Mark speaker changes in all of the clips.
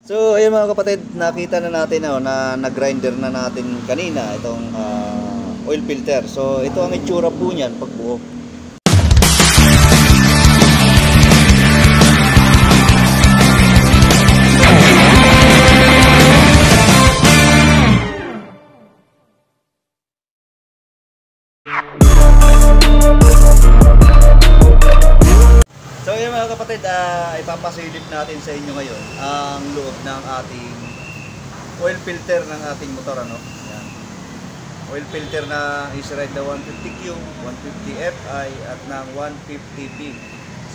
Speaker 1: So, ayun mga kapatid, nakita na natin na nag-grinder na natin kanina itong oil filter. So, ito ang itsura po niyan pag buo. So yun mga kapatid, ipapasilip natin sa inyo ngayon ang loob ng ating oil filter ng ating motor. Yan. Oil filter na Israel na 150Q, 150Fi at ng 150P.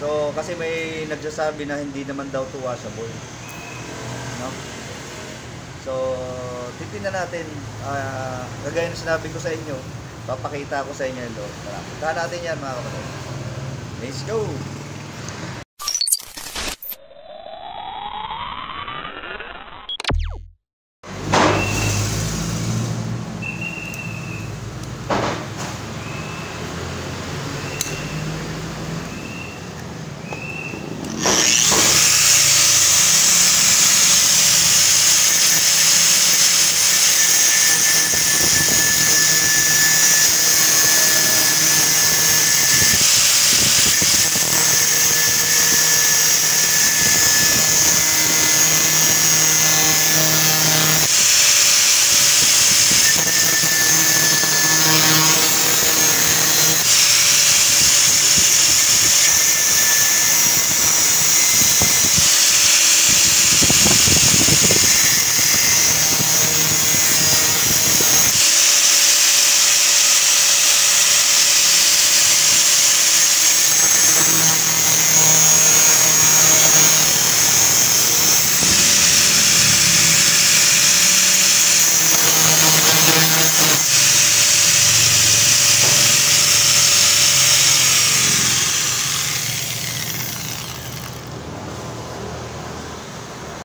Speaker 1: So kasi may nagsasabi na hindi naman daw to washable. No? So titingnan natin, kagaya na sinabi ko sa inyo, papakita ko sa inyo yung loob. Puntahan natin yan mga kapatid. Let's go!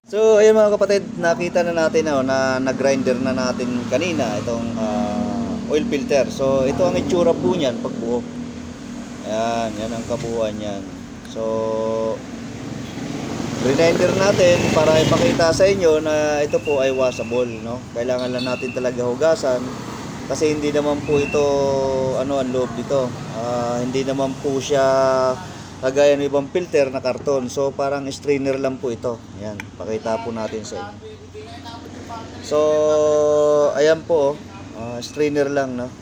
Speaker 1: So ayun mga kapatid, nakita na natin na nag-grinder na natin kanina itong oil filter. So ito ang itsura po niyan pag buo. Ayan, yan ang kabuuan niyan. So grinder natin para ipakita sa inyo na ito po ay washable, no? Kailangan lang natin talaga hugasan kasi hindi naman po ito ang loob dito. Hindi naman po siya kagaya ng ibang filter na karton. So parang strainer lang po ito. Ayan, pakita po natin sa inyo. So ayan po, strainer lang, no?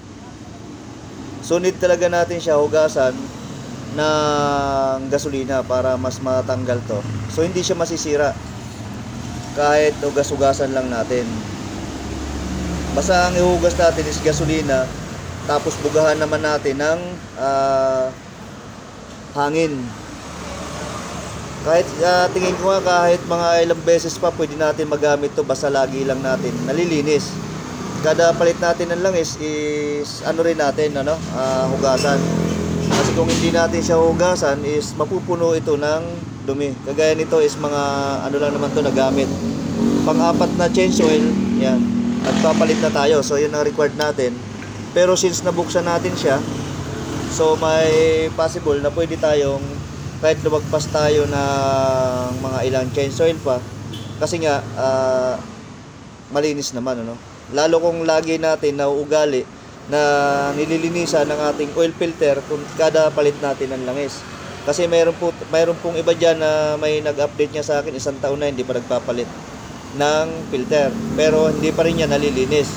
Speaker 1: So need talaga natin siya hugasan ng gasolina para mas matanggal to. So hindi siya masisira kahit hugas-hugasan lang natin. Basta ang ihugas natin is gasolina, tapos bugahan naman natin ng hangin. Kahit tingin ko kahit mga ilang beses pa pwede natin magamit to, basta lagi lang natin nalilinis. Kada palit natin ng langis is rin natin hugasan. Kasi kung hindi natin siya hugasan is mapupuno ito ng dumi. Kagaya nito is mga lang naman to na gamit. Pang-apat na change oil, yan. Nagpapalit na tayo. So yun ang required natin. Pero since nabuksan natin siya, so may possible na pwede tayong kahit lumagpas tayo ng mga ilang change oil pa, kasi nga malinis naman, lalo kung lagi natin nauugali na nililinisan ng ating oil filter kung kada palit natin ng langis. Kasi mayroon pong iba dyan na may nag-update niya sa akin, 1 taon na hindi pa nagpapalit ng filter, pero hindi pa rin niya nalilinis.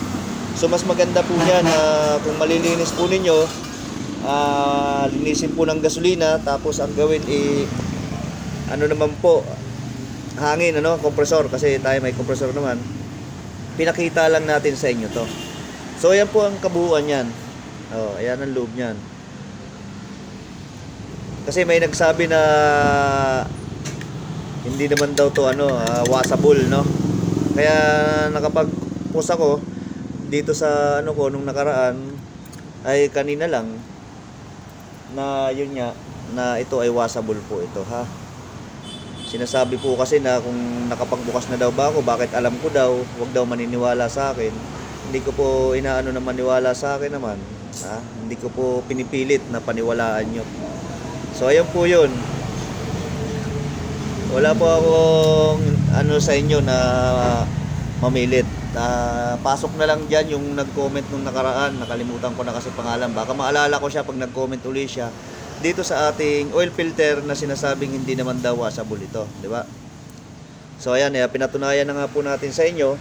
Speaker 1: So mas maganda po yan na kung malilinis po ninyo, linisin po ng gasolina, tapos ang gawin naman po, hangin, kompresor, kasi tayo may kompresor naman. Pinakita lang natin sa inyo to. So ayan po ang kabuuan yan. Ayan ang loob niyan. Kasi may nagsabi na hindi naman daw to washable, no? Kaya nakapag-post ako dito sa ko nung nakaraan, ay kanina lang, na yun nga, na ito ay washable po ito, ha. Sinasabi po kasi na kung nakapagbukas na daw ba ako, bakit alam ko daw, wag daw maniniwala sa akin. Hindi ko po na maniwala sa akin naman, ha? Hindi ko po pinipilit na paniwalaan nyo. So ayun po yun. Wala po akong ano sa inyo na mamilit. Pasok na lang dyan yung nag-comment nung nakaraan, nakalimutan ko na kasi pangalan, baka maalala ko siya pag nag-comment uli siya dito sa ating oil filter na sinasabing hindi naman daw washable ito, di ba? So ayan, pinatunayan na nga po natin sa inyo.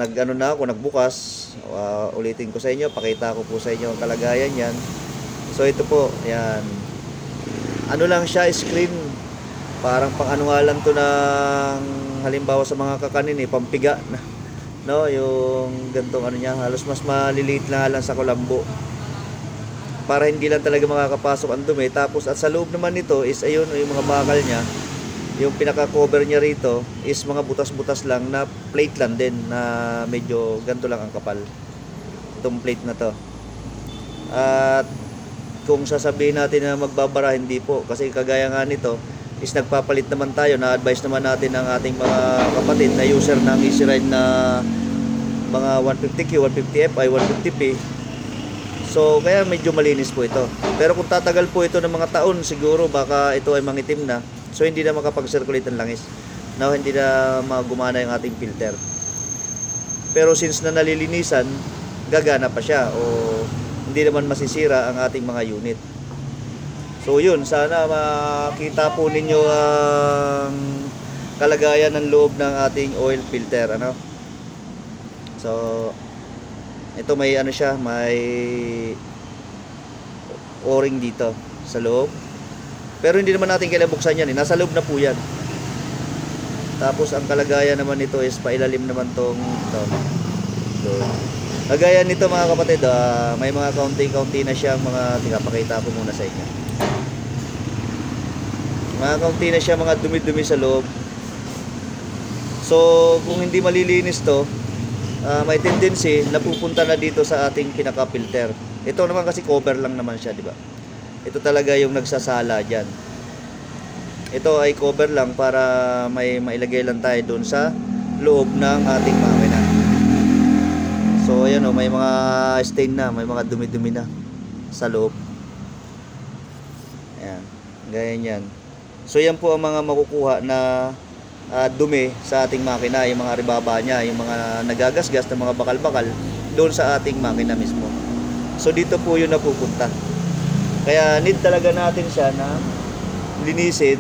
Speaker 1: Nag-ano na ako, nagbukas. Ulitin ko sa inyo, pakita ko po sa inyo ang kalagayan yan. So ito po, ayan. Ano lang siya, screen. Parang pang ano nga lang to ng halimbawa sa mga kakanin, pampiga na. No, yung gantong ano niya, halos mas maliliit na lang sa kulambo. Para hindi lang talaga makakapasok ang dumi. Tapos at sa loob naman nito is ayun, yung mga bakal niya. Yung pinaka-cover niya rito is mga butas-butas lang na plate lang din na medyo ganito lang ang kapal. Itong plate na to. At kung sasabihin natin na magbabara, hindi po. Kasi kagaya nga nito is nagpapalit naman tayo. Na-advise naman natin ng ating mga kapatid na user ng Easy Ride na mga 150Q, 150Fi, 150P. So kaya medyo malinis po ito. Pero kung tatagal po ito ng mga taon, siguro baka ito ay mangitim na. So hindi na makapag-circulate ang langis. Now hindi na magumana yung ating filter. Pero since na nalilinisan, gagana pa siya o hindi naman masisira ang ating mga unit. So yun, sana makita po ninyo ang kalagayan ng loob ng ating oil filter, ano? So ito may ano siya, may o-ring dito sa loob. Pero hindi naman natin kailangan buksan yan, nasa loob na po yan. Tapos ang kalagayan naman nito is pailalim naman tong ito. So, kagaya nito mga kapatid, may mga kaunti-kaunti na siyang mga, pinapakita ko muna sa inyo. Mga kaunti na siya, mga dumi-dumi sa loob. So kung hindi malilinis to, may tendency na pupunta na dito sa ating pinaka-filter. Ito naman kasi cover lang naman siya, di ba? Ito talaga yung nagsasala dyan. Ito ay cover lang para may mailagay lang tayo doon sa loob ng ating makina. So ayan, may mga stain na, may mga dumi-dumi na sa loob. Ayan, ganyan yan. So yan po ang mga makukuha na dumi sa ating makina, yung mga ribaba niya, yung mga nagagasgas ng mga bakal-bakal doon sa ating makina mismo. So dito po yun napupunta. Kaya need talaga natin siya na linisin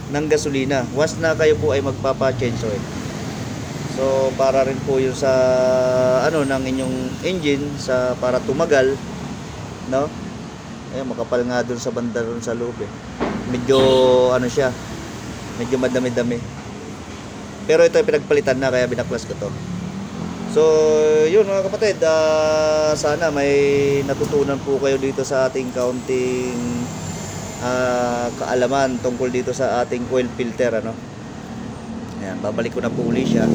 Speaker 1: ng gasolina once na kayo po ay magpapa-change oil. So para rin po yun sa ano ng inyong engine sa para tumagal, no? Eh makapal nga doon sa banda doon sa loob eh. Medyo ano siya, medyo madami-dami. Pero ito ay pinagpalitan na kaya binaklas ko to. So yun mga kapatid, sana may natutunan po kayo dito sa ating kaunting kaalaman tungkol dito sa ating oil filter, ano. Ayan, babalik ko na po uli siya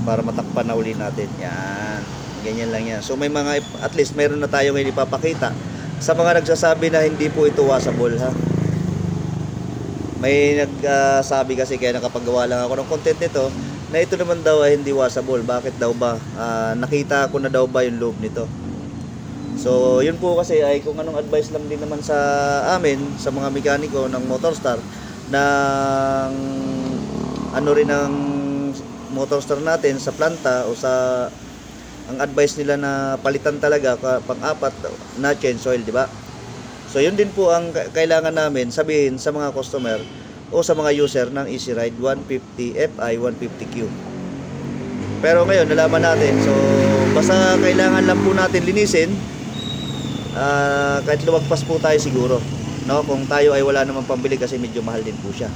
Speaker 1: para matakpan na uli natin. Yan, ganyan lang yan. So may mga, at least mayroon na tayo ngayon ipapakita sa mga nagsasabi na hindi po ito washable, ha. May nagsabi kasi kaya nakapagawa lang ako ng content nito na ito naman daw ay hindi washable. Bakit daw ba? Nakita ko na daw ba yung loob nito. So yun po kasi ay kung anong advice lang din naman sa amin, sa mga mekaniko ng Motorstar, ng ano rin ng Motorstar natin sa planta o sa ang advice nila na palitan talaga pang-apat na change oil, di ba? So yun din po ang kailangan namin sabihin sa mga customer o sa mga user ng Easy Ride 150Fi, 150Q. Pero ngayon nalaman natin, so basta kailangan lang po natin linisin, kahit lumagpas po tayo siguro, no? Kung tayo ay wala namang pambili kasi medyo mahal din po siya.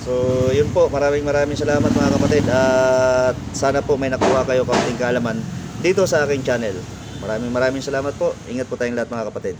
Speaker 1: So yun po, maraming salamat mga kapatid, at sana po may nakuha kayo kaunting kaalaman dito sa aking channel. Maraming salamat po. Ingat po tayong lahat mga kapatid.